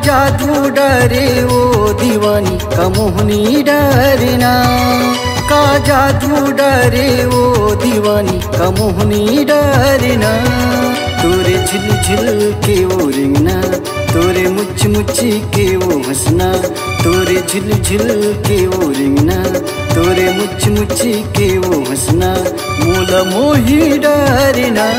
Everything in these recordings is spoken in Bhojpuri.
जादू डरे वो दीवानी का मोहनी डरना, का जादू डरे वो दीवानी का मोहनी डरना। तोरे झिल झिल के वो रिंगना, तोरे मुच मुची के वो हंसना, तोरे झिल झिल के वो रिंगना, तोरे मुच मुची के वो हंसना, मोला मोही डरना।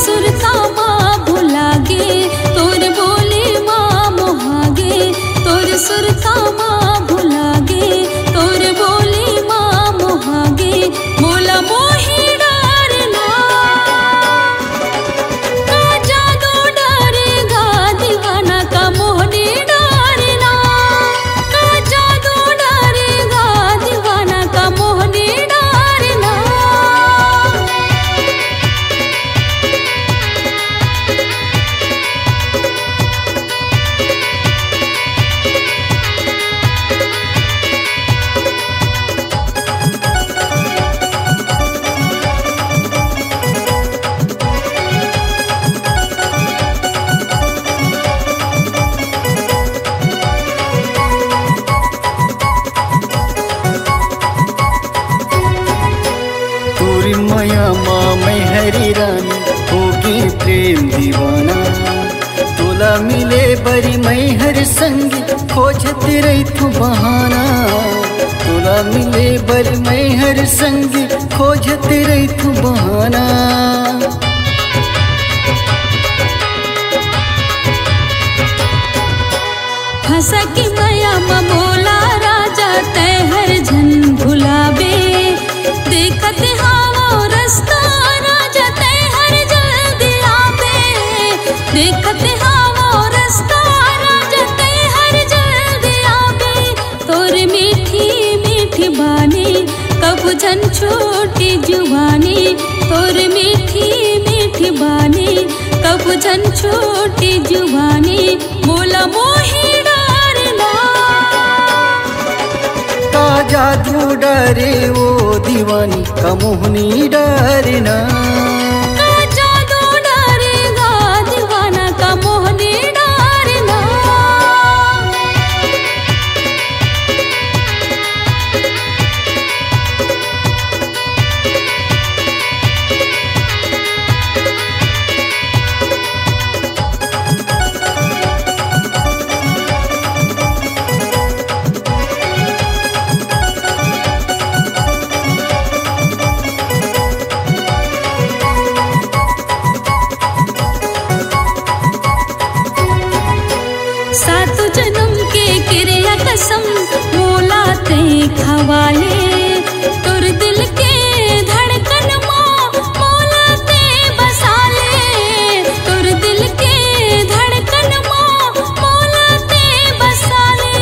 सुरता माँ भुलागे तोर बोले माँ मोहागे, तोर सुरता माँ भुलागे तोर बोले माँ मोहागे, मोला मोही डरना। का जादू डरेगा दीवाना का मोहनी डरना, का जादू डरेगा दीवाना का मोहनी डरना। माया माँ मैं हरी रानी होगी प्रेम दीवाना, तोला मिले बरी मैं हर संग खोजते रही तू बहाना, तोला मिले बरी मैं हर संग खोजते रही तू बहाना। फंसा की माया माँ मोला राजा तय हर झन भुलाबे, देखते हावा रास्ता राजा तय हर जल्दी आबे, देखते हावा रास्ता राजा तय हर जल्दी आबे। तोर मीठी मीठी बानी कब जन छोटी जुबानी, तोर मीठी मीठी बानी कब जन छोटी जुबानी, मोला मोही डरना। का जादू डरे वो दीवानी का मोहनी डरना, का जादू डरेगा दीवाना का मोहनी डरना। सात जन्म के क्रिया कसम मोला ते खवाले, तोर दिल के धड़कन माँ मोला ते बसाले, तोर दिल के धड़कन माँ मोला ते बसाले।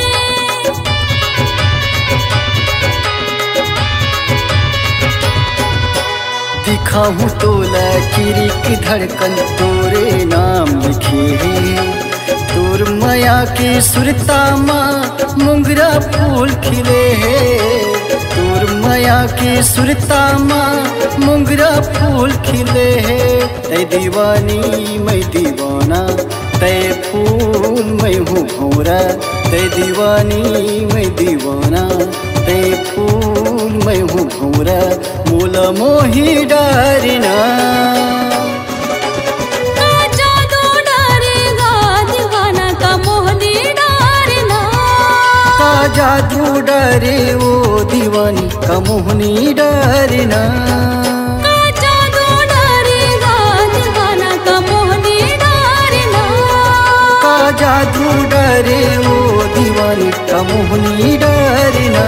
दिखाऊं तोला किरी की धड़कन तोरे नाम लिखे है, तोर माया के सुरता माँ मोगरा फूल खिले है, तोर माया के सुरता माँ मोगरा फूल खिले है। तै दीवानी मैं दीवाना, तै फूल मैं हूँ भौरा, तै दीवानी मैं दीवाना, तै फूल मैं हूँ भौरा, मोला मोही डरना। जादू डरे वो दीवानी का मोहनी डरना, का जादू डरेगा दीवाना का मोहनी डरना, का जादू डरे वो दीवानी का मोहनी डरना।